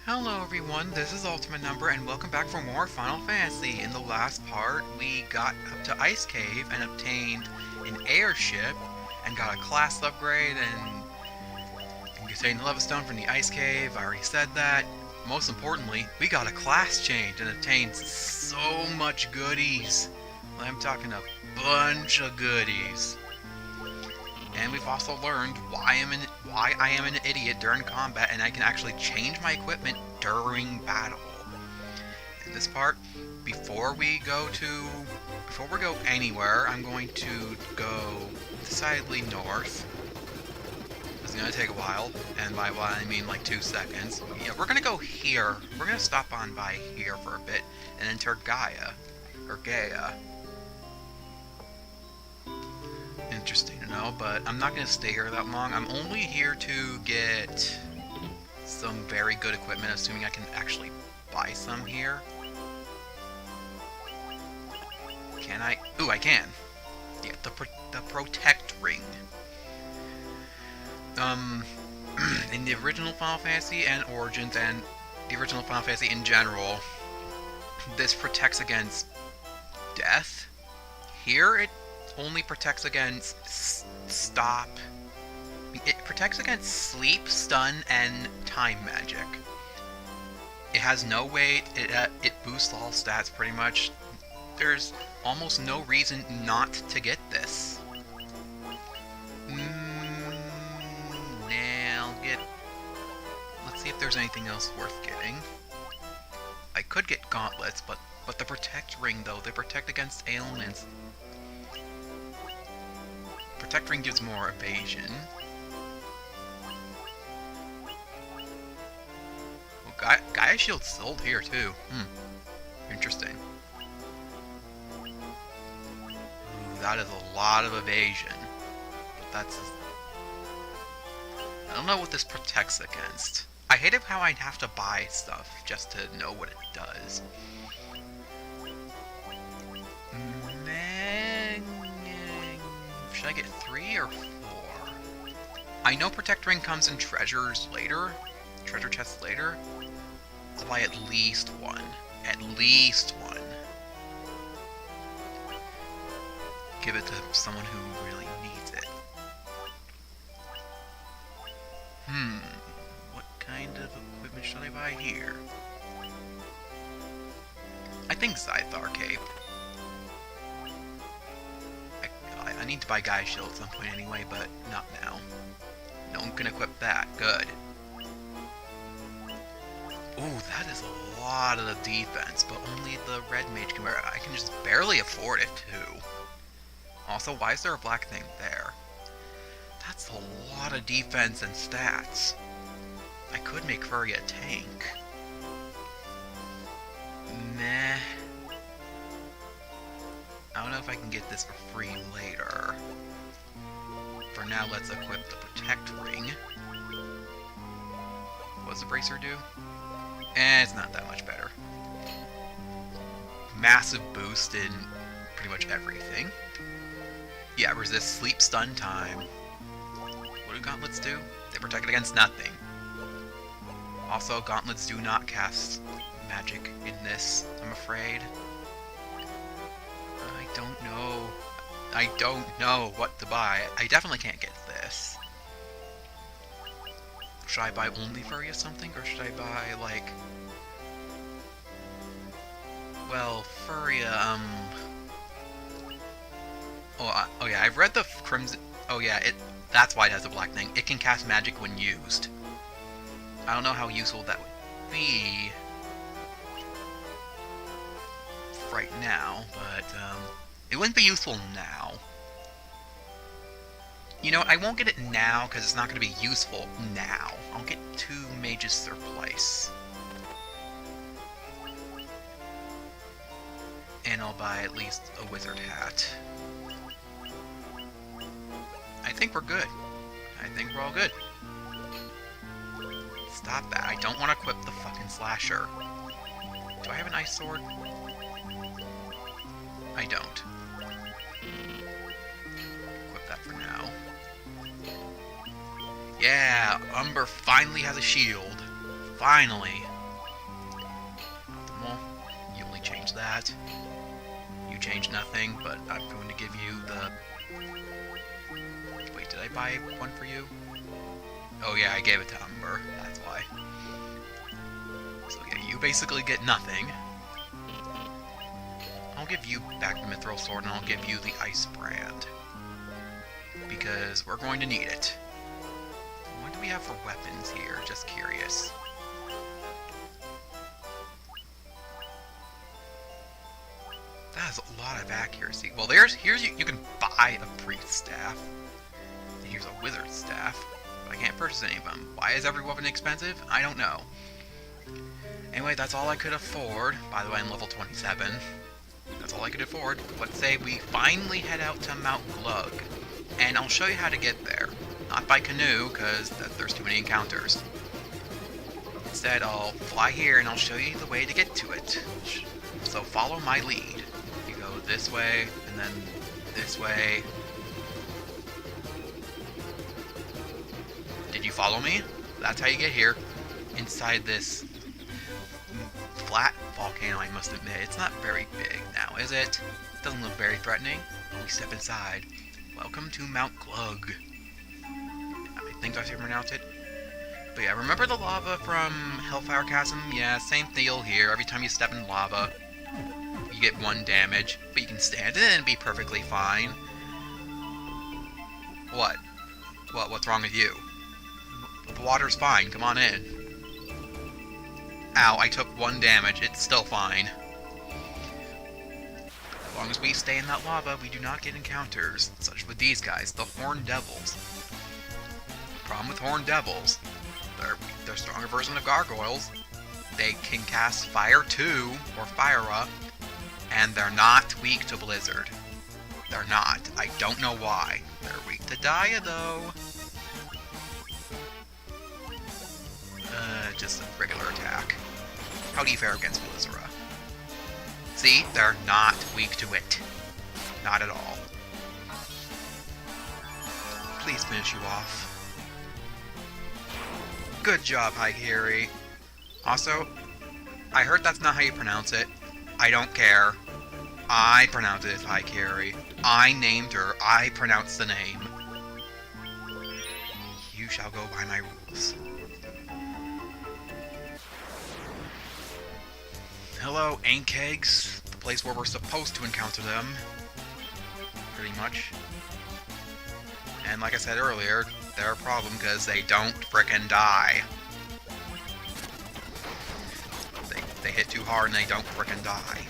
Hello everyone, this is Ultimate Number and welcome back for more Final Fantasy. In the last part, we got up to Ice Cave and obtained an airship and got a class upgrade and obtained the Lava Stone from the Ice Cave. I already said that. Most importantly, we got a class change and obtained so much goodies. I'm talking a bunch of goodies. And we've also learned why I am an idiot during combat, and I can actually change my equipment during battle. In this part, before we go anywhere, I'm going to go decidedly north. It's gonna take a while, and by while I mean like 2 seconds. Yeah, we're gonna go here. We're gonna stop on by here for a bit, and enter Gaia. Interesting to know, but I'm not going to stay here that long. I'm only here to get some very good equipment, assuming I can actually buy some here. Can I? Ooh, I can. Yeah, the Protect Ring. In the original Final Fantasy and Origins and the original Final Fantasy in general, this protects against death. Here, it only protects against It protects against sleep, stun, and time magic. It has no weight. It boosts all stats pretty much. There's almost no reason not to get this. Let's see if there's anything else worth getting. I could get gauntlets, but the Protect Ring though, they protect against ailments. Protect Ring gives more evasion. Well, Gaia Shield's sold here too. Interesting. Ooh, that is a lot of evasion. But that's... I don't know what this protects against. I hate it how I have to buy stuff just to know what it does. Should I get 3 or 4? I know Protect Ring comes in treasure chests later. I'll buy at least one. At least one. Give it to someone who really needs it. What kind of equipment should I buy here? I think Zythar Cape. I need to buy Gaia Shield at some point anyway, but not now. No one can equip that. Good. Ooh, that is a lot of the defense, but only the red mage can wear it. I can just barely afford it, too. Also, why is there a black thing there? That's a lot of defense and stats. I could make Furry a tank. Meh. I don't know if I can get this for free later. For now, let's equip the Protect Ring. What does the Bracer do? It's not that much better. Massive boost in pretty much everything. Yeah, resist sleep, stun, time. What do gauntlets do? They protect against nothing. Also, gauntlets do not cast magic in this, I'm afraid. I don't know what to buy. I definitely can't get this. Should I buy only Furry or something? Or should I buy, like... Well, Furia, Oh yeah, I've read the Crimson... Oh yeah, that's why it has a black thing. It can cast magic when used. I don't know how useful that would be right now, but, it wouldn't be useful now. You know, I won't get it now because it's not going to be useful now. I'll get 2 Mage's Surplice. And I'll buy at least a Wizard Hat. I think we're good. I think we're all good. Stop that. I don't want to equip the fucking Slasher. Do I have an Ice Sword? I don't. Equip that for now. Yeah, Umber finally has a shield. Finally. that. You change nothing, but I'm going to give you the... Wait, did I buy one for you? Oh yeah, I gave it to Umber, that's why. So yeah, you basically get nothing. I'll give you back the Mithril Sword, and I'll give you the Ice Brand. Because we're going to need it. What do we have for weapons here? Just curious. That has a lot of accuracy. Well, you can buy a Priest Staff. Here's a Wizard Staff. But I can't purchase any of them. Why is every weapon expensive? I don't know. Anyway, that's all I could afford. By the way, I'm level 27. That's all I could afford. Let's say we finally head out to Mount Glug. And I'll show you how to get there. Not by canoe, because there's too many encounters. Instead, I'll fly here and I'll show you the way to get to it. So follow my lead. You go this way, and then this way. Did you follow me? That's how you get here. Inside this flat volcano, I must admit. It's not very big now, is it? Doesn't look very threatening. But we step inside. Welcome to Mount Glug. I think that's how you pronounce it. But yeah, remember the lava from Hellfire Chasm? Yeah, same deal here. Every time you step in lava, you get 1 damage. But you can stand in and be perfectly fine. What? What's wrong with you? The water's fine. Come on in. Ow, I took 1 damage. It's still fine. As long as we stay in that lava, we do not get encounters, such as with these guys, the Horned Devils. Problem with Horned Devils, they're a stronger version of gargoyles. They can cast Fire 2, or Fire Up, and they're not weak to Blizzard. They're not. I don't know why. They're weak to Dia, though. Just a regular attack. How do you fare against Blizzara? See? They're not weak to it. Not at all. Please finish you off. Good job, Hi Kary. Also, I heard that's not how you pronounce it. I don't care. I pronounce it as Hi Kary. I named her. I pronounced the name. You shall go by my rules. Hello, Ainkegs. The place where we're supposed to encounter them. Pretty much. And like I said earlier, they're a problem because they don't frickin' die. They hit too hard and they don't frickin' die.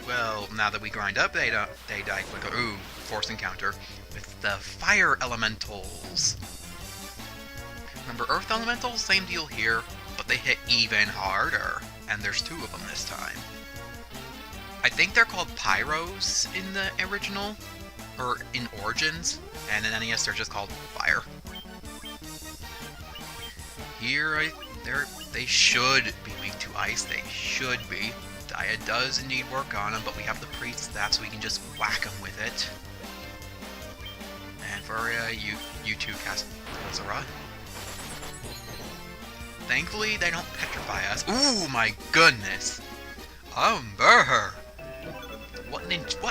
Well, now that we grind up, they die quicker. Ooh, force encounter with the Fire Elementals. Remember Earth Elementals? Same deal here, but they hit even harder. And there's 2 of them this time. I think they're called Pyros in the original, or in Origins, and in NES they're just called Fire. Here, they should be weak to ice. They should be. Dia does need work on them, but we have the Priest Staff, so we can just whack them with it. And for you 2 cast Blizzara. Thankfully, they don't petrify us. Ooh, my goodness! Umber! What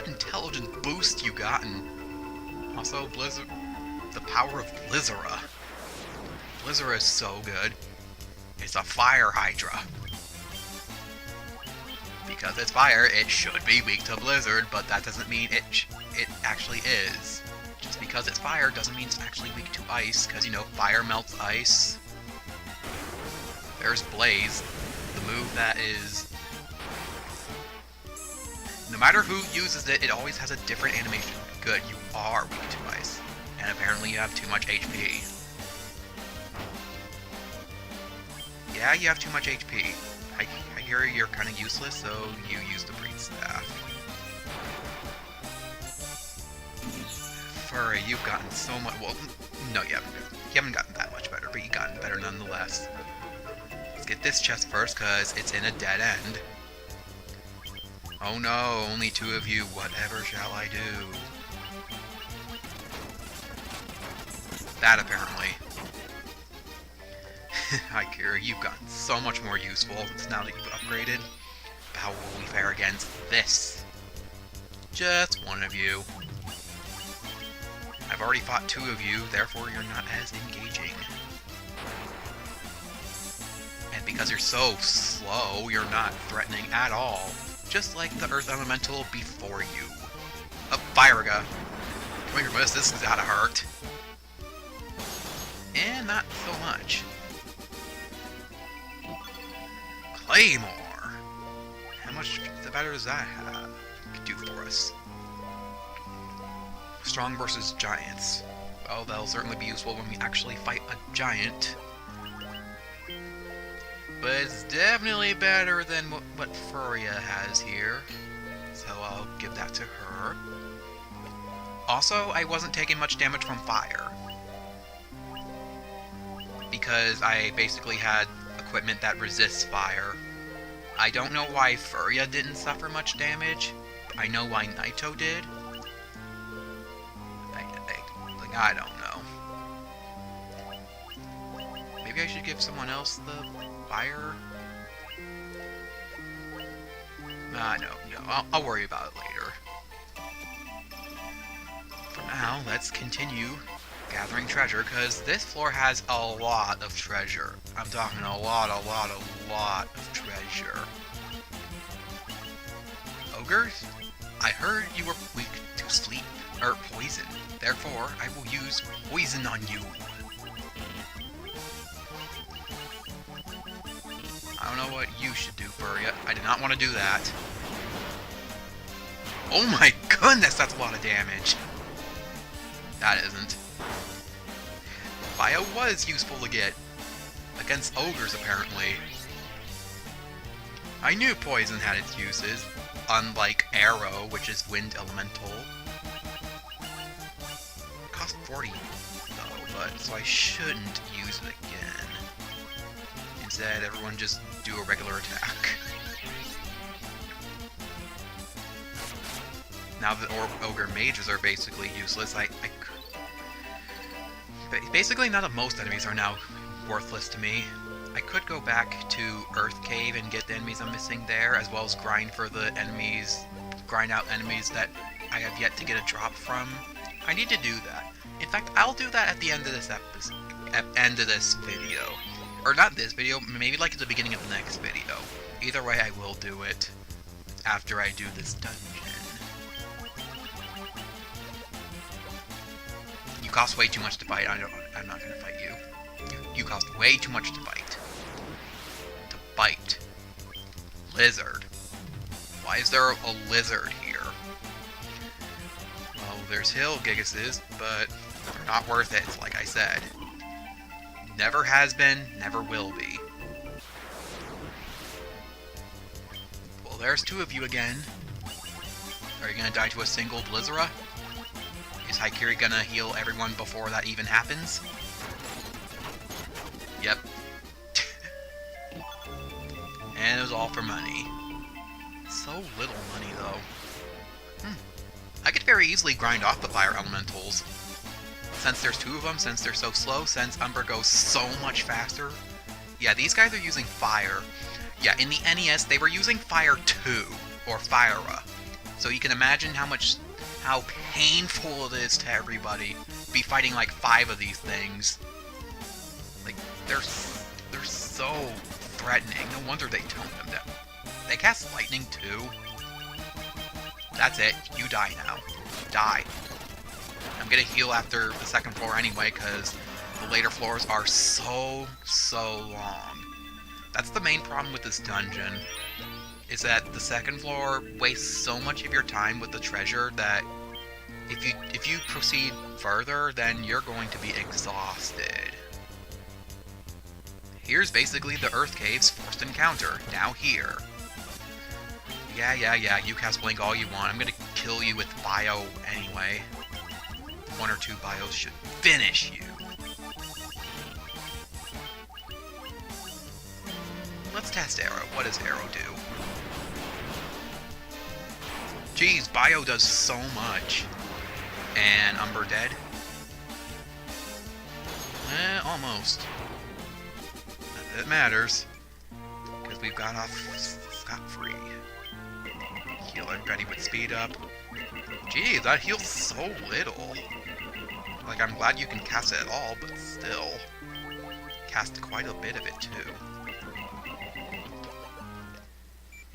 intelligent boost you gotten. Also, the power of Blizzara. Blizzara is so good. It's a Fire Hydra. Because it's fire, it should be weak to Blizzard, but that doesn't mean it actually is. Just because it's fire doesn't mean it's actually weak to ice, because, you know, fire melts ice. There's Blaze, the move that is... No matter who uses it, it always has a different animation. Good, you are weak to ice. And apparently you have too much HP. Yeah, you have too much HP. I hear you're kind of useless, so you use the Priest Staff. Furry, you've gotten so much... Well, no, you haven't gotten that much better, but you've gotten better nonetheless. Get this chest first, because it's in a dead end. Oh no, only 2 of you. Whatever shall I do? That, apparently. Hi, Kary. You've gotten so much more useful now that you've upgraded. how will we fare against this? Just one of you. I've already fought two of you, therefore you're not as engaging. And because you're so slow, you're not threatening at all. Just like the Earth Elemental before you. Oh, Firaga. Come here, miss, this is gotta hurt. And not so much. Claymore! How much better does that have? Do for us? Strong versus giants. Well, that'll certainly be useful when we actually fight a giant. But it's definitely better than what Furia has here. So I'll give that to her. Also, I wasn't taking much damage from fire. Because I basically had equipment that resists fire. I don't know why Furia didn't suffer much damage. I know why Naito did. I don't know. Maybe I should give someone else the fire? No. I'll worry about it later. For now, let's continue gathering treasure, because this floor has a lot of treasure. I'm talking a lot of treasure. Ogres? I heard you were weak to sleep, or poison. Therefore, I will use poison on you. I don't know what you should do, Furia. I did not want to do that. Oh my goodness, that's a lot of damage. That isn't. Bio was useful to get. Against ogres, apparently. I knew poison had its uses, unlike arrow, which is wind elemental. It cost 40, though, but so I shouldn't use it again. Instead, everyone just do a regular attack. Now that ogre mages are basically useless, basically none of most enemies are now worthless to me. I could go back to Earth Cave and get the enemies I'm missing there, as well as grind out enemies that I have yet to get a drop from. I need to do that. In fact, I'll do that at the end of this end of this video. Or not this video, maybe like at the beginning of the next video. Either way, I will do it after I do this dungeon. You cost way too much to fight. I'm not gonna fight you. You cost way too much to fight. To bite. Lizard. Why is there a lizard here? Well, there's hill gigases, but they're not worth it, like I said. Never has been, never will be. Well, there's two of you again. Are you gonna die to a single Blizzara? Is Kary gonna heal everyone before that even happens? Yep. And it was all for money. So little money, though. I could very easily grind off the fire elementals. Since there's two of them, since they're so slow, since Umber goes so much faster. Yeah, these guys are using fire. Yeah, in the NES, they were using Fire 2, or Fyra. So you can imagine how painful it is to everybody be fighting like 5 of these things. Like, they're so threatening. No wonder they toned them down. They cast lightning too. That's it. You die now. Die. I'm gonna heal after the second floor anyway, because the later floors are so long. That's the main problem with this dungeon, is that the second floor wastes so much of your time with the treasure that if you proceed further, then you're going to be exhausted. Here's basically the Earth Cave's first encounter, now here. Yeah, you cast Blink all you want. I'm gonna kill you with Bio anyway. 1 or 2 bios should finish you. Let's test Arrow. What does Arrow do? Jeez, Bio does so much. And Umber dead? Almost. Not that it matters. Because because we've got off scot-free. Heal everybody with speed up. Geez, that heals so little. Like, I'm glad you can cast it at all, but still. Cast quite a bit of it, too.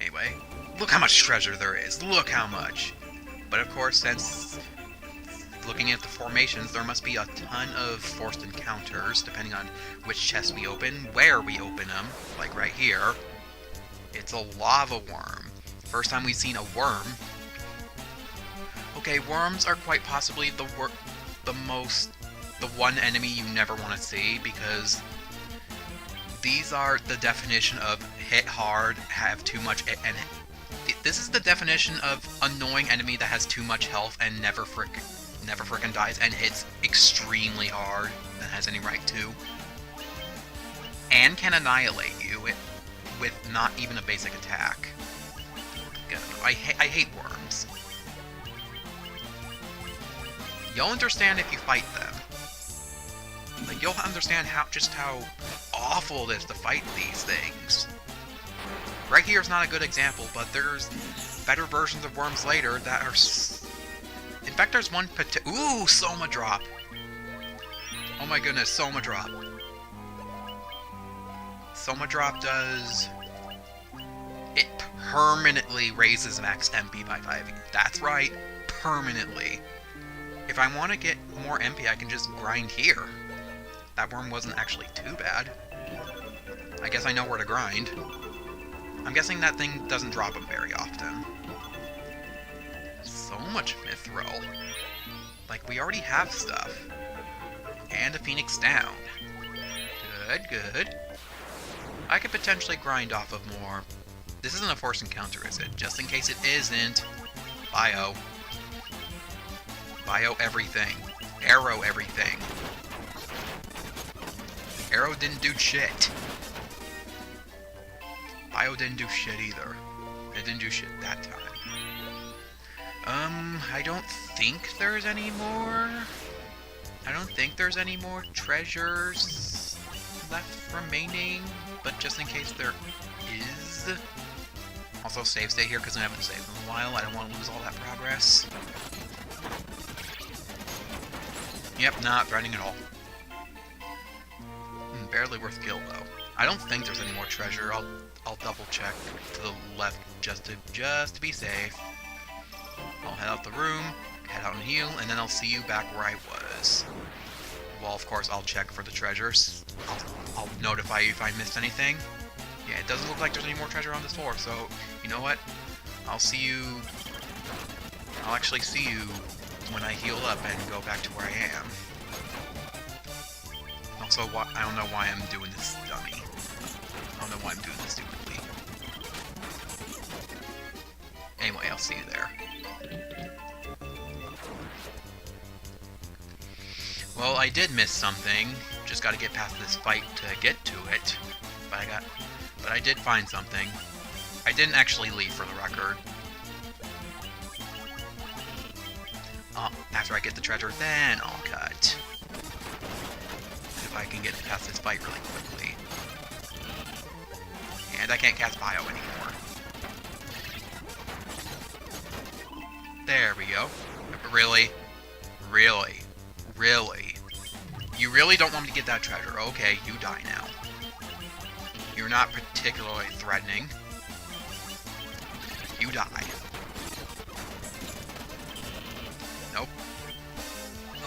Anyway, look how much treasure there is. Look how much. But of course, since looking at the formations, there must be a ton of forced encounters, depending on which chest we open, where we open them. Like right here. It's a lava worm. First time we've seen a worm. Okay, worms are quite possibly the one enemy you never want to see, because these are the definition of hit hard, have too much, and this is the definition of annoying enemy that has too much health and never frickin' dies and hits extremely hard and has any right to, and can annihilate you with not even a basic attack. I hate worms. You'll understand if you fight them. Like, you'll understand just how awful it is to fight these things. Right here is not a good example, but there's better versions of worms later that are... In fact, there's one Ooh, Soma Drop! Oh my goodness, Soma Drop. Soma Drop does... It permanently raises max MP by 5. That's right, permanently. If I want to get more MP, I can just grind here. That worm wasn't actually too bad. I guess I know where to grind. I'm guessing that thing doesn't drop them very often. So much mithril. Like, we already have stuff. And a phoenix down. Good, good. I could potentially grind off of more. This isn't a forced encounter, is it? Just in case it isn't. Bio. Bio everything. Arrow everything. Arrow didn't do shit. Bio didn't do shit either. It didn't do shit that time. I don't think there's any more. I don't think there's any more treasures left remaining, but just in case there is. Also, save state here because I haven't saved in a while. I don't want to lose all that progress. Yep, not threatening at all. Barely worth kill though. I don't think there's any more treasure. I'll double check to the left just to be safe. I'll head out the room, head out and heal, and then I'll see you back where I was. Well, of course, I'll check for the treasures. I'll notify you if I missed anything. Yeah, it doesn't look like there's any more treasure on this floor, so you know what? I'll see you. I'll actually see you when I heal up and go back to where I am. Also, I don't know why I'm doing this dummy. I don't know why I'm doing this stupidly. Anyway, I'll see you there. Well, I did miss something. Just gotta get past this fight to get to it. But I did find something. I didn't actually leave, for the record. After I get the treasure, then I'll cut. If I can get past this fight really quickly. And I can't cast Bio anymore. There we go. Really? Really? Really? You really don't want me to get that treasure? Okay, you die now. You're not particularly threatening. You die. Nope.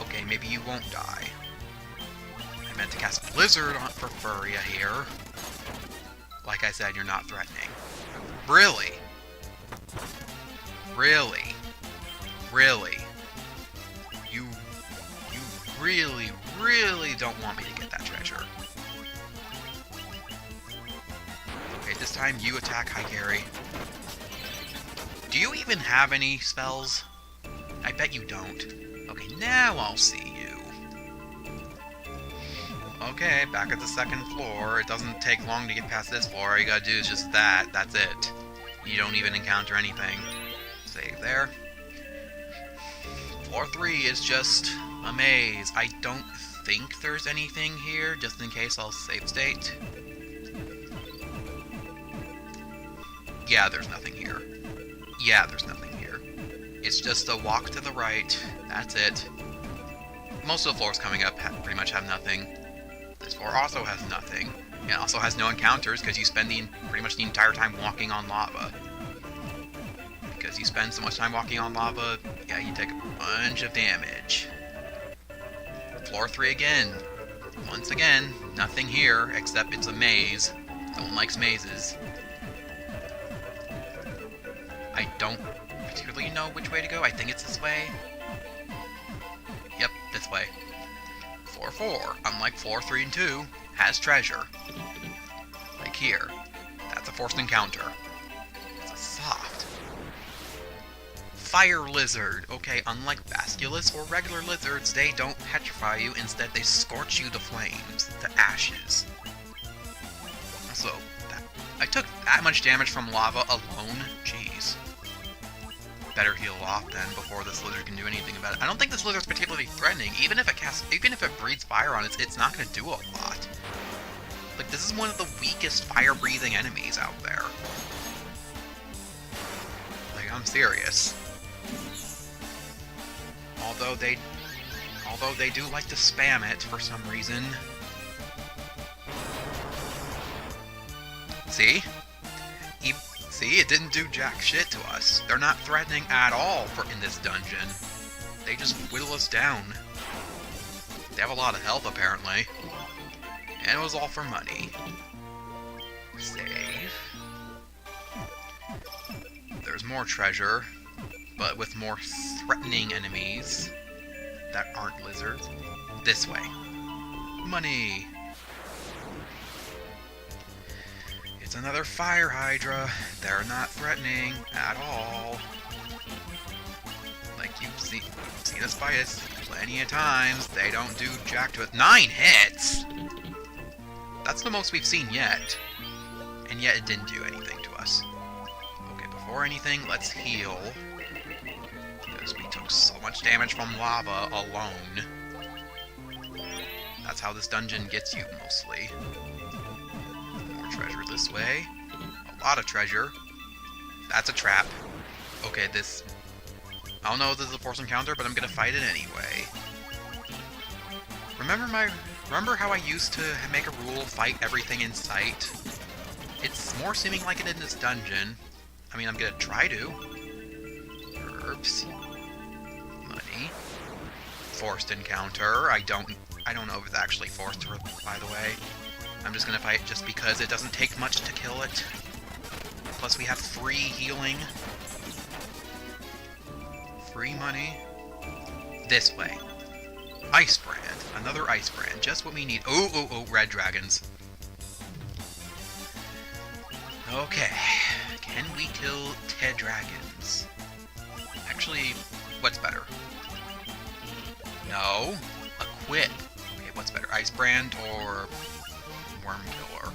Okay, maybe you won't die. I meant to cast Blizzard for Furia here. Like I said, you're not threatening. Really? Really? Really? You really, really don't want me to get that treasure. Okay, this time you attack. Hi, Kary. Do you even have any spells? I bet you don't. Okay, now I'll see you. Okay, back at the second floor. It doesn't take long to get past this floor. All you gotta do is just that. That's it. You don't even encounter anything. Save there. Floor 3 is just a maze. I don't think there's anything here. Just in case, I'll save state. Yeah, there's nothing here. Yeah, there's nothing here. It's just a walk to the right. That's it. Most of the floors coming up pretty much have nothing. This floor also has nothing. It also has no encounters because you spend pretty much the entire time walking on lava. Because you spend so much time walking on lava, yeah, you take a bunch of damage. Floor 3 again. Once again, nothing here except it's a maze. No one likes mazes. I don't particularly know which way to go. I think it's this way. Yep, this way. Floor 4, unlike floor 3 and 2, has treasure. Like here. That's a forced encounter. It's a soft. Fire lizard. Okay, unlike basculus or regular lizards, they don't petrify you. Instead, they scorch you to flames, to ashes. Also, I took that much damage from lava alone. Jeez. Better heal off then before this lizard can do anything about it. I don't think this lizard's particularly threatening. Even if it breathes fire on it, it's not going to do a lot. Like, this is one of the weakest fire-breathing enemies out there. Like, I'm serious. Although they do like to spam it for some reason. See? See, it didn't do jack shit to us. They're not threatening at all in this dungeon. They just whittle us down. They have a lot of health, apparently. And it was all for money. Save. There's more treasure, but with more threatening enemies that aren't lizards. This way. Money! It's another fire hydra. They're not threatening at all. Like, you've seen us fight us plenty of times. They don't do jack to it. 9 hits! That's the most we've seen yet. And yet it didn't do anything to us. Okay, before anything, let's heal. Because we took so much damage from lava alone. That's how this dungeon gets you, mostly. Treasure this way. A lot of treasure. That's a trap. Okay, this... I don't know if this is a forced encounter, but I'm gonna fight it anyway. Remember how I used to make a rule, fight everything in sight? It's more seeming like it in this dungeon. I mean, I'm gonna try to. Herbs. Money. Forced encounter. I don't know if it's actually forced, by the way. I'm just gonna fight just because it doesn't take much to kill it. Plus we have free healing. Free money. This way. Ice brand. Another ice brand. Just what we need. Oh, red dragons. Okay. Can we kill 10 dragons? Actually, what's better? No. Equip. Okay, what's better? Ice brand or... Worm killer.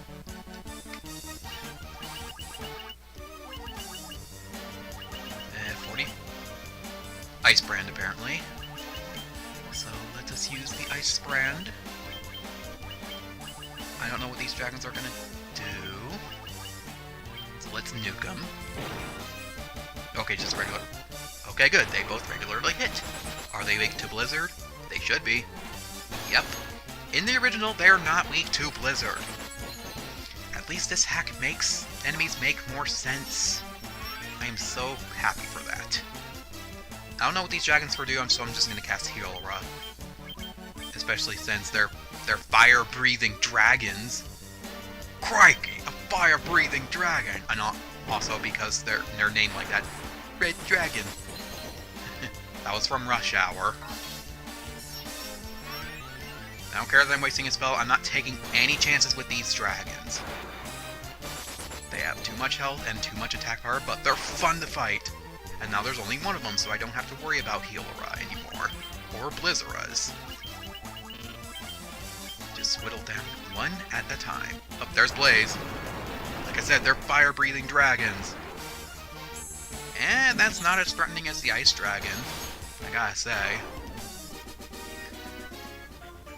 40. Ice brand, apparently. So let us use the ice brand. I don't know what these dragons are gonna do. So let's nuke them. Okay, just regular. Okay, good. They both regularly hit. Are they weak to blizzard? They should be. Yep. In the original, they're not weak to blizzard. At least this hack makes enemies make more sense. I am so happy for that. I don't know what these dragons for do, so I'm just gonna cast Healra. Especially since they're fire-breathing dragons. Crikey, a fire-breathing dragon! And also because they're named like that. Red Dragon. That was from Rush Hour. I don't care that I'm wasting a spell, I'm not taking any chances with these dragons. They have too much health and too much attack power, but they're fun to fight. And now there's only one of them, so I don't have to worry about Healra anymore. Or Blizzaras. Just whittle down one at a time. Oh, there's Blaze. Like I said, they're fire-breathing dragons. And that's not as threatening as the Ice Dragon, I gotta say.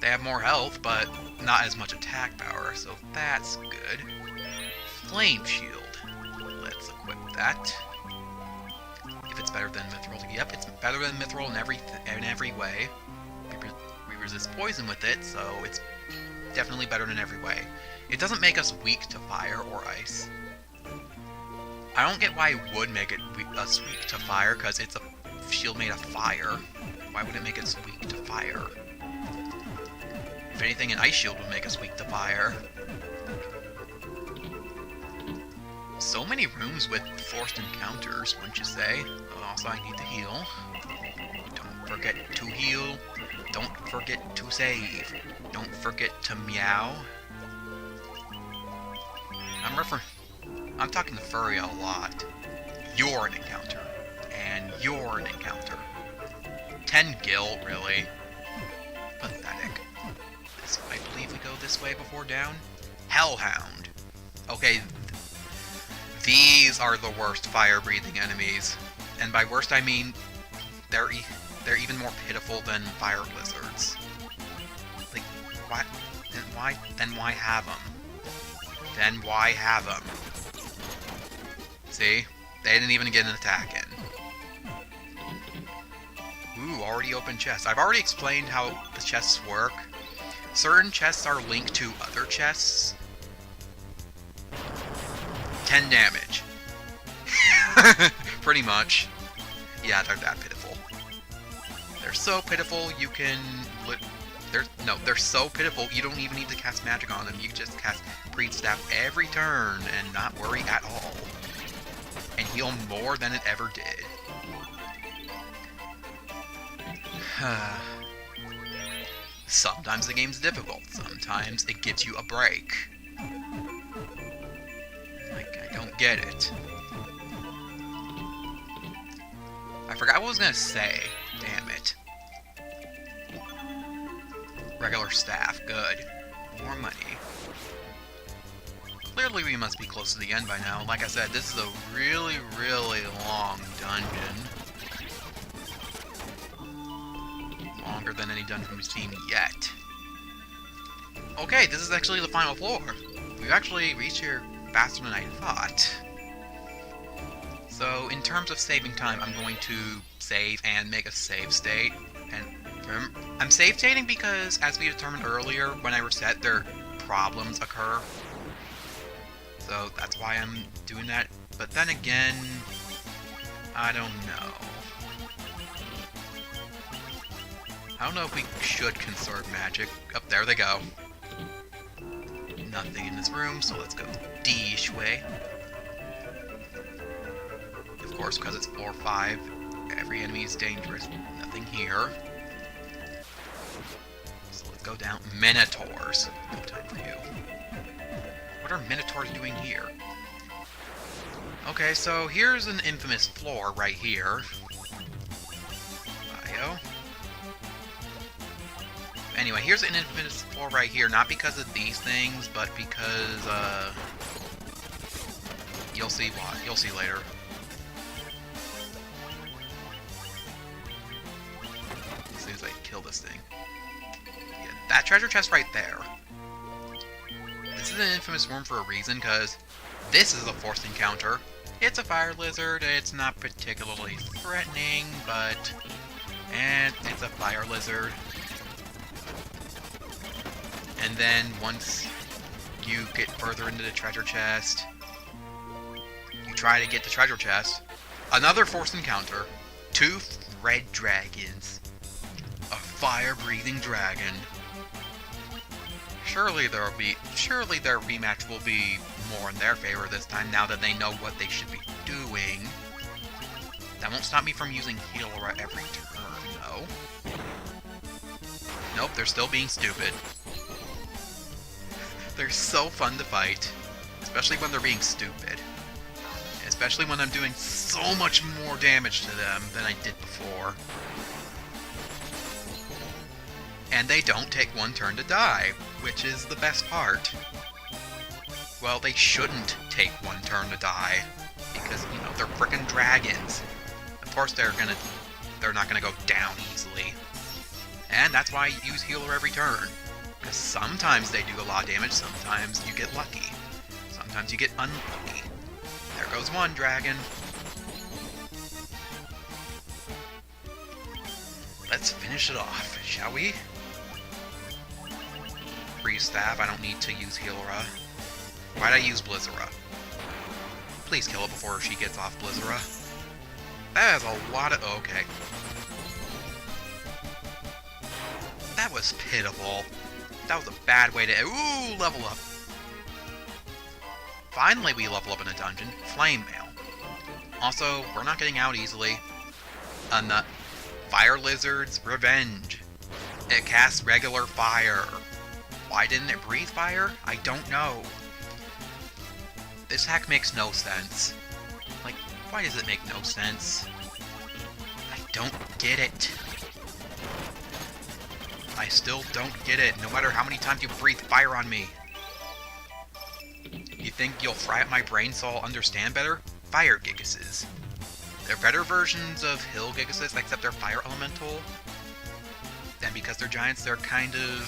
They have more health, but not as much attack power, so that's good. Flame Shield. Let's equip equip that. If it's better than Mithril, yep, it's better than Mithril in every way. We resist poison with it, so it's definitely better in every way. It doesn't make us weak to fire or ice. I don't get why wood make us weak to fire, because it's a shield made of fire. Why would it make us weak to fire? If anything, an ice shield would make us weak to fire. So many rooms with forced encounters, wouldn't you say? Also, I need to heal. Don't forget to heal. Don't forget to save. Don't forget to meow. I'm talking to Furry a lot. You're an encounter. And you're an encounter. 10 gil, really. Pathetic. So I believe we go this way before down. Hellhound. Okay, these are the worst fire-breathing enemies. And by worst, I mean they're even more pitiful than fire lizards. Like, what? Then why have them? Then why have them? See? They didn't even get an attack in. Ooh, already open chests. I've already explained how the chests work. Certain chests are linked to other chests. 10 damage. Pretty much. Yeah, they're that pitiful. They're so pitiful you can... They're so pitiful you don't even need to cast magic on them. You can just cast Priest Staff every turn and not worry at all. And heal more than it ever did. Sometimes the game's difficult. Sometimes it gives you a break. Like, I don't get it. I forgot what I was gonna say. Damn it. Regular staff, good. More money. Clearly we must be close to the end by now. Like I said, this is a really, really long dungeon. Longer than any dungeon we've seen yet. Okay, this is actually the final floor. We've actually reached here faster than I thought. So, in terms of saving time, I'm going to save and make a save state. And I'm save stating because, as we determined earlier, when I reset, problems occur. So that's why I'm doing that. But then again, I don't know. I don't know if we should conserve magic. Up there they go. Nothing in this room, so let's go this way. Of course, because it's floor 5, every enemy is dangerous. Nothing here. So let's go down. Minotaurs. No time for you. What are Minotaurs doing here? Okay, so here's an infamous floor right here. Bio. Anyway, here's an infamous floor right here, not because of these things, but because, you'll see why. You'll see later. As soon as I kill this thing. Yeah, that treasure chest right there. This is an infamous room for a reason, because this is a forced encounter. It's a fire lizard, it's not particularly threatening, but... And it's a fire lizard. And then once you get further into the treasure chest, you try to get the treasure chest. Another forced encounter. 2 red dragons. A fire-breathing dragon. Surely their rematch will be more in their favor this time, now that they know what they should be doing. That won't stop me from using heal every turn, though. Nope, they're still being stupid. They're so fun to fight, especially when they're being stupid. Especially when I'm doing so much more damage to them than I did before. And they don't take 1 turn to die, which is the best part. Well, they shouldn't take 1 turn to die, because, you know, they're frickin' dragons. Of course they're not gonna go down easily. And that's why I use healer every turn. Because sometimes they do a lot of damage, sometimes you get lucky. Sometimes you get unlucky. There goes one dragon. Let's finish it off, shall we? Free staff, I don't need to use Healera. Why'd I use Blizzara? Please kill it before she gets off Blizzara. That is a lot of... okay. That was pitiful. That was a bad way to... ooh, level up. Finally we level up in a dungeon. Flame Mail. Also, we're not getting out easily. And the Fire Lizard's Revenge. It casts regular fire. Why didn't it breathe fire? I don't know. This hack makes no sense. Like, why does it make no sense? I don't get it. I still don't get it, no matter how many times you breathe fire on me. You think you'll fry up my brain so I'll understand better? Fire Gigases. They're better versions of Hill Gigases, except they're fire elemental. And because they're giants, they're kind of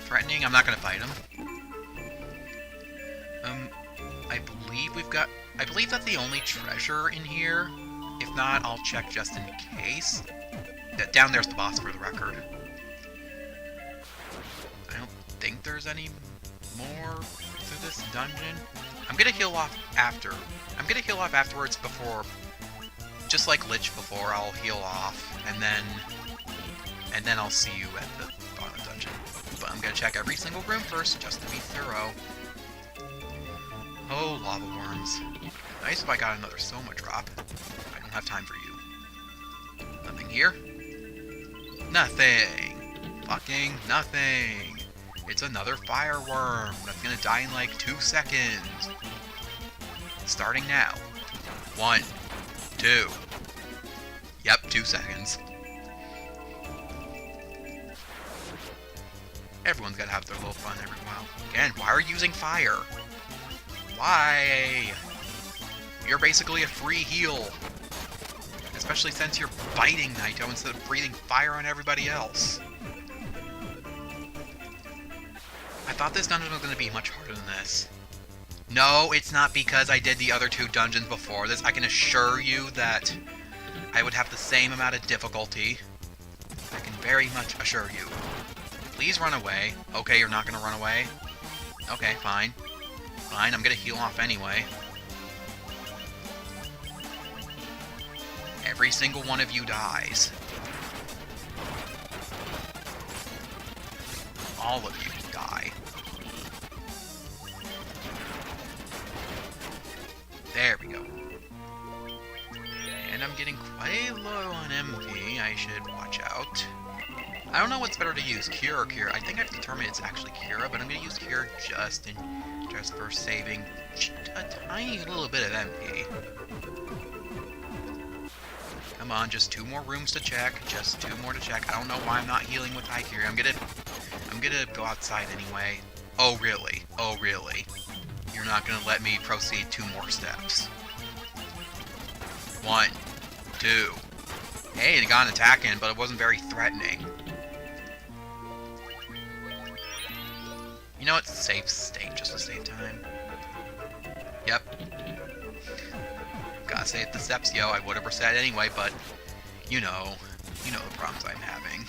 threatening. I'm not gonna fight them. I believe that's the only treasure in here. If not, I'll check just in case. Down there's the boss for the record. I don't think there's any more to this dungeon. I'm gonna heal off after. I'm gonna heal off afterwards before, just like Lich before, I'll heal off, and then I'll see you at the bottom dungeon. But I'm gonna check every single room first, just to be thorough. Oh, lava worms. Nice if I got another Soma drop. I don't have time for you. Nothing here? Nothing! Fucking nothing! It's another fire worm that's gonna die in like 2 seconds. Starting now. 1, 2. Yep, 2 seconds. Everyone's gotta have their little fun every while. Again, why are you using fire? Why? You're basically a free heal. Especially since you're biting Naito instead of breathing fire on everybody else. I thought this dungeon was going to be much harder than this. No, it's not because I did the other 2 dungeons before this. I can assure you that I would have the same amount of difficulty. I can very much assure you. Please run away. Okay, you're not going to run away. Okay, fine. Fine, I'm going to heal off anyway. Every single one of you dies. All of you die. There we go. And I'm getting quite low on MP. I should watch out. I don't know what's better to use, Cure or Cure. I think I've determined it's actually Cure, but I'm going to use Cure just for saving a tiny little bit of MP. Come on, just 2 more rooms to check. Just 2 more to check. I don't know why I'm not healing with High Cure. I'm gonna go outside anyway. Oh really? Oh really? You're not gonna let me proceed 2 more steps. 1, 2. Hey, it got an attack in, but it wasn't very threatening. You know what? Save state just to save time. Yep. Gotta say it the steps, yo. I would have reset anyway, but you know the problems I'm having.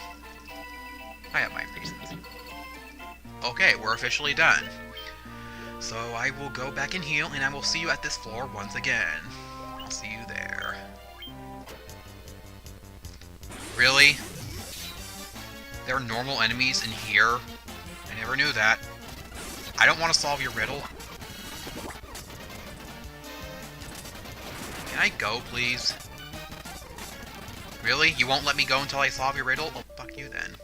I have my reasons. Okay, we're officially done. So I will go back and heal, and I will see you at this floor once again. I'll see you there. Really? There are normal enemies in here? I never knew that. I don't want to solve your riddle. Can I go, please? Really? You won't let me go until I solve your riddle? Oh, fuck you then.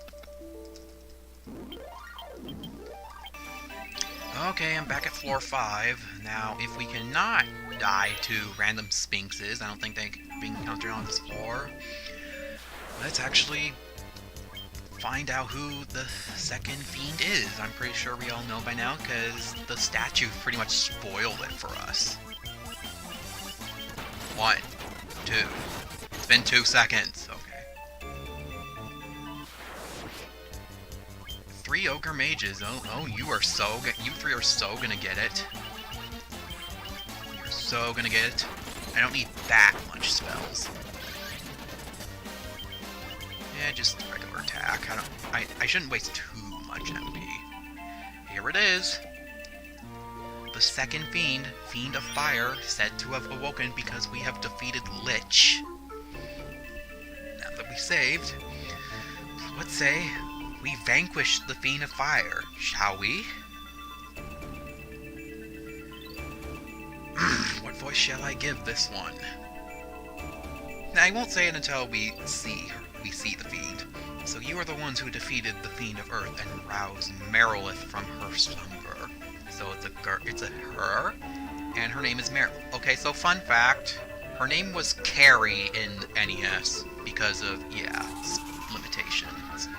Okay, I'm back at floor 5. Now, if we cannot die to random sphinxes, I don't think they can be encountered on this floor, let's actually find out who the second fiend is. I'm pretty sure we all know by now, because the statue pretty much spoiled it for us. 1, 2. It's been 2 seconds. Okay. 3 ogre mages. Oh, you 3 are so gonna get it. You're so gonna get it. I don't need that much spells. Yeah, just regular attack. I shouldn't waste too much MP. Here it is. The second fiend, Fiend of Fire, said to have awoken because we have defeated Lich. Now that we saved, let's say we vanquish the Fiend of Fire, shall we? What voice shall I give this one? Now, I won't say it until we see the Fiend. So you are the ones who defeated the Fiend of Earth and roused Marilith from her slumber. So it's a her, and her name is Marilith. Okay, so fun fact, her name was Kary in NES because of, yeah, limitations.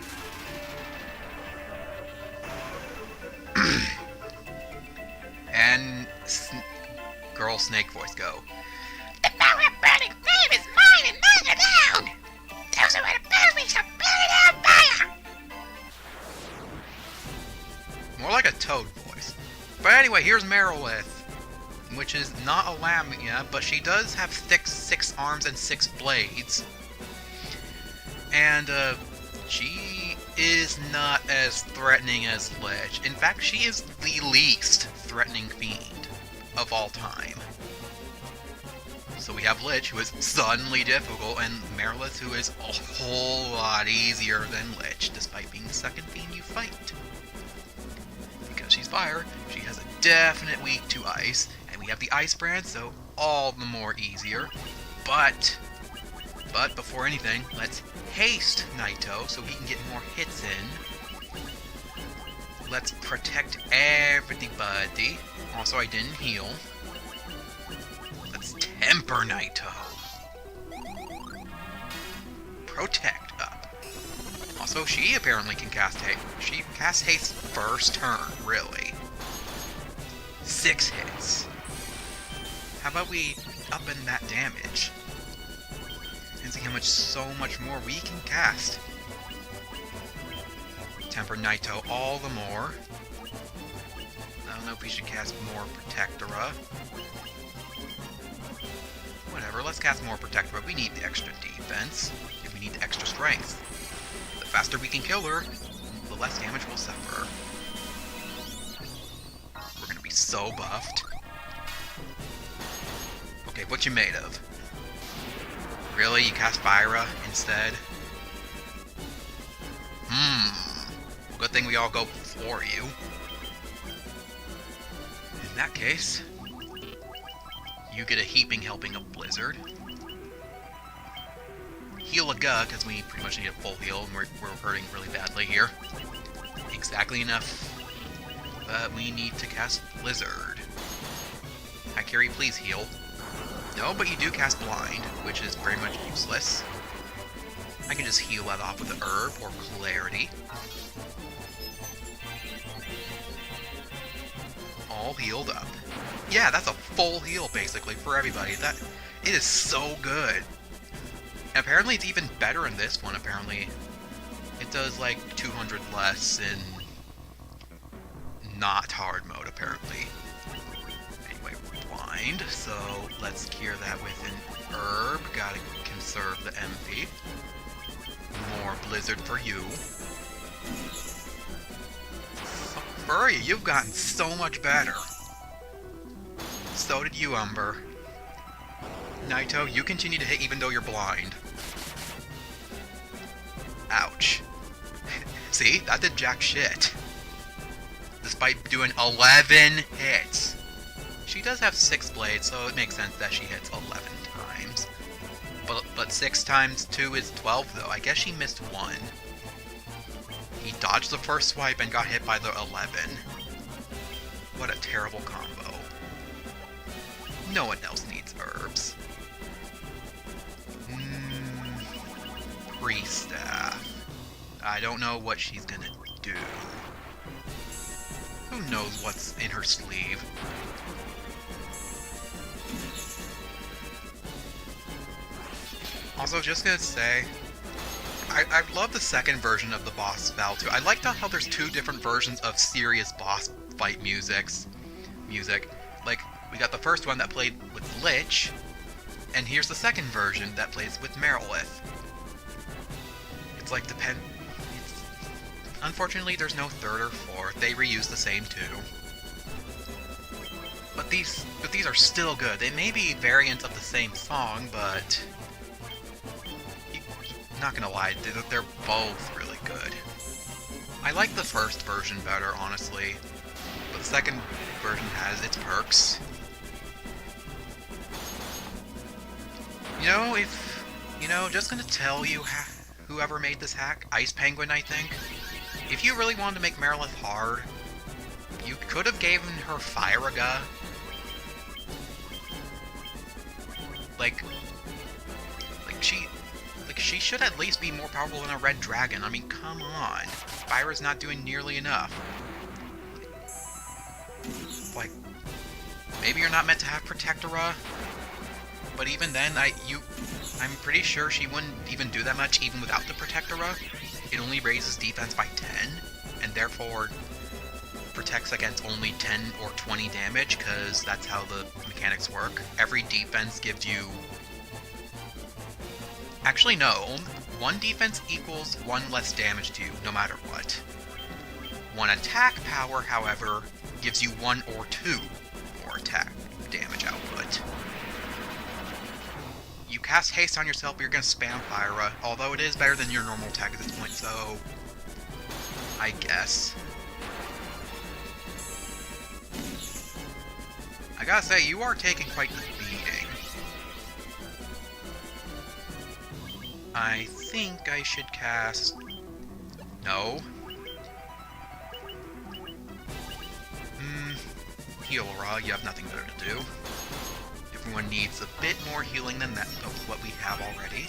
And girl snake voice go. The power of burning flame is mine and mine alone! Those who would oppose me shall burn it on fire! More like a toad voice. But anyway, here's Marilith, which is not a Lamia, but she does have six arms and 6 blades. And, she is not as threatening as Lich. In fact, she is the least threatening fiend of all time. So we have Lich, who is suddenly difficult, and Marilith, who is a whole lot easier than Lich, despite being the second fiend you fight. Because she's fire, she has a definite weak to ice, and we have the ice brand, so all the more easier. But before anything, let's haste Naito so he can get more hits in. Let's protect everybody. Also, I didn't heal. Let's temper Naito. Protect up. Also, she apparently can cast haste. She can cast haste first turn, really. 6 hits. How about we up in that damage? And see how so much more we can cast. Temper Naito all the more. I don't know if we should cast more Protectora. Whatever, let's cast more Protectora. We need the extra defense, and we need the extra strength. The faster we can kill her, the less damage we'll suffer. We're gonna be so buffed. Okay, what you made of? Really? You cast Fyra instead? Well, good thing we all go for you. In that case, you get a heaping helping of Blizzard. Heal a Ga, because we pretty much need a full heal, and we're hurting really badly here. Exactly enough, but we need to cast Blizzard. Hi, Kary, please heal. No, but you do cast Blind, which is very much useless. I can just heal that off with a herb or Clarity. All healed up. Yeah, that's a full heal, basically, for everybody. It is so good. And apparently it's even better in this one, apparently. It does, like, 200 less in not hard mode, apparently. Anyway, we're blind, so let's cure that with an herb. Gotta conserve the MP. More Blizzard for you. Furry, you've gotten so much better. So did you, Umber. Naito, you continue to hit even though you're blind. Ouch. See? That did jack shit. Despite doing 11 hits. She does have 6 blades, so it makes sense that she hits 11 times. But 6 times 2 is 12, though. I guess she missed 1. He dodged the first swipe and got hit by the 11. What a terrible combo. No one else needs herbs. Pre-staff. I don't know what she's gonna do. Who knows what's in her sleeve? Also, just gonna say, I love the second version of the boss battle too. I like how there's 2 different versions of serious boss fight music. Like, We got the first one that played with Lich, and here's the second version that plays with Marilith. It's like unfortunately, there's no third or fourth. They reuse the same two. But these are still good. They may be variants of the same song, but not gonna lie, they're both really good. I like the first version better, honestly, but the second version has its perks. Just gonna tell you, whoever made this hack, Ice Penguin, I think, if you really wanted to make Marilith hard, you could have given her Firaga. She should at least be more powerful than a red dragon. I mean, come on. Fyra's not doing nearly enough. Like, maybe you're not meant to have Protectora, but even then, I'm pretty sure she wouldn't even do that much even without the Protectora. It only raises defense by 10, and therefore protects against only 10 or 20 damage, because that's how the mechanics work. Every defense gives you... Actually, no. One defense equals one less damage to you, no matter what. One attack power, however, gives you 1 or 2 more attack damage output. You cast haste on yourself, but you're going to spam Fyra, although it is better than your normal attack at this point, so... I guess. I gotta say, you are taking quite the beating. I think I should cast... No. Healera, you have nothing better to do. Everyone needs a bit more healing than that of what we have already.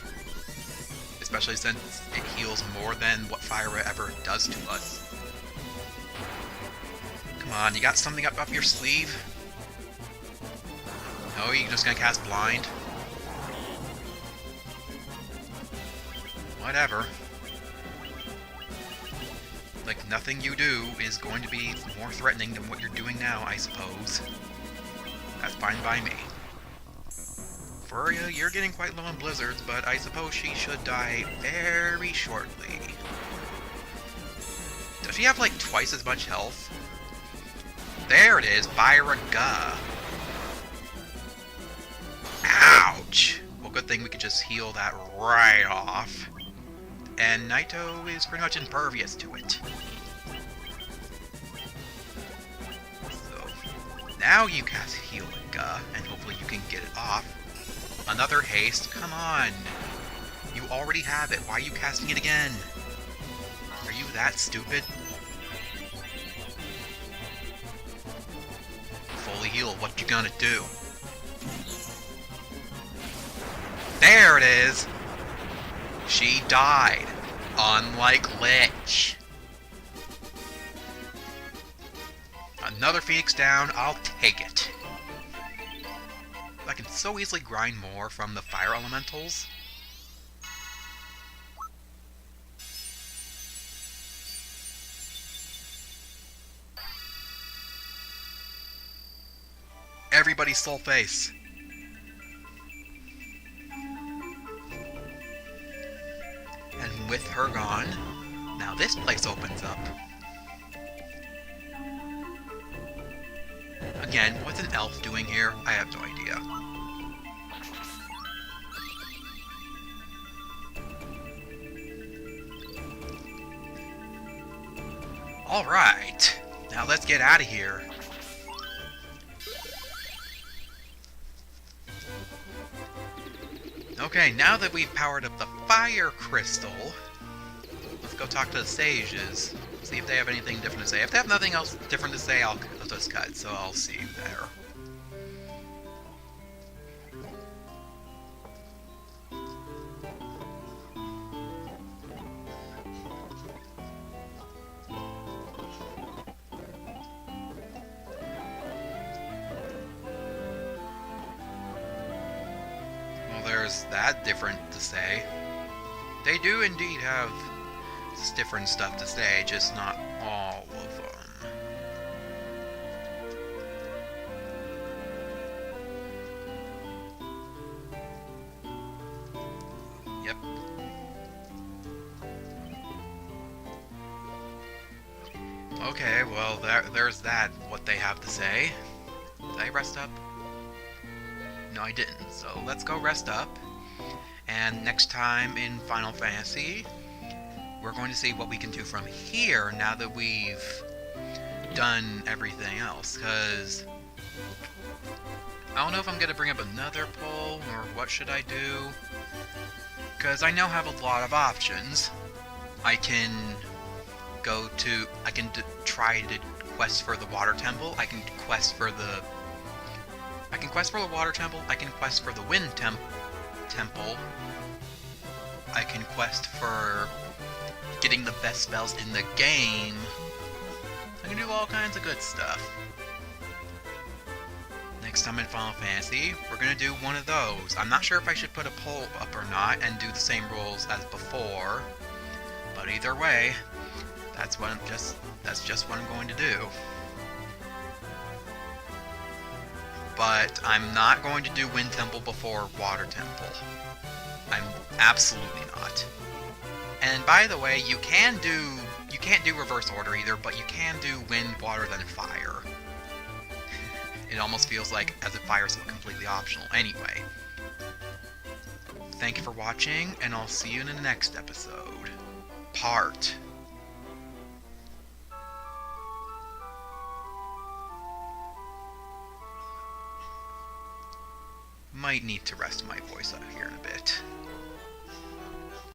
Especially since it heals more than what Fyra ever does to us. Come on, you got something up your sleeve? No, you're just gonna cast Blind? Whatever. Like, nothing you do is going to be more threatening than what you're doing now, I suppose. That's fine by me. Furia, you're getting quite low on blizzards, but I suppose she should die very shortly. Does she have, like, twice as much health? There it is, Firaga. Ouch! Well, good thing we could just heal that right off. And Naito is pretty much impervious to it. So, now you cast Healiga, and hopefully you can get it off. Another haste? Come on! You already have it, why are you casting it again? Are you that stupid? Fully heal, what you gonna do? There it is! She died, unlike Lich. Another Phoenix down, I'll take it. I can so easily grind more from the fire elementals. Everybody soul face. And with her gone, now this place opens up. Again, what's an elf doing here? I have no idea. Alright, now let's get out of here. Okay, now that we've powered up the fire crystal, let's go talk to the sages. See if they have anything different to say. If they have nothing else different to say, I'll just cut, so I'll see you there. There's that different to say. They do indeed have different stuff to say, just not all of them. Yep. Okay, well, there's that, what they have to say. Did I rest up? No, I didn't. So let's go rest up. And next time in Final Fantasy, we're going to see what we can do from here now that we've done everything else. Because I don't know if I'm going to bring up another poll or what should I do. Because I now have a lot of options. I can try to quest for the water temple. I can quest for the water temple. I can quest for the wind temple. I can quest for getting the best spells in the game. I can do all kinds of good stuff. Next time in Final Fantasy, we're gonna do one of those. I'm not sure if I should put a poll up or not and do the same rules as before, but either way, that's just what I'm going to do. But I'm not going to do Wind Temple before Water Temple. I'm absolutely not. And by the way, you can't do reverse order either, but you can do Wind, Water, then Fire. It almost feels like as if Fire is completely optional. Anyway, thank you for watching, and I'll see you in the next episode. Part. Might need to rest my voice out here in a bit.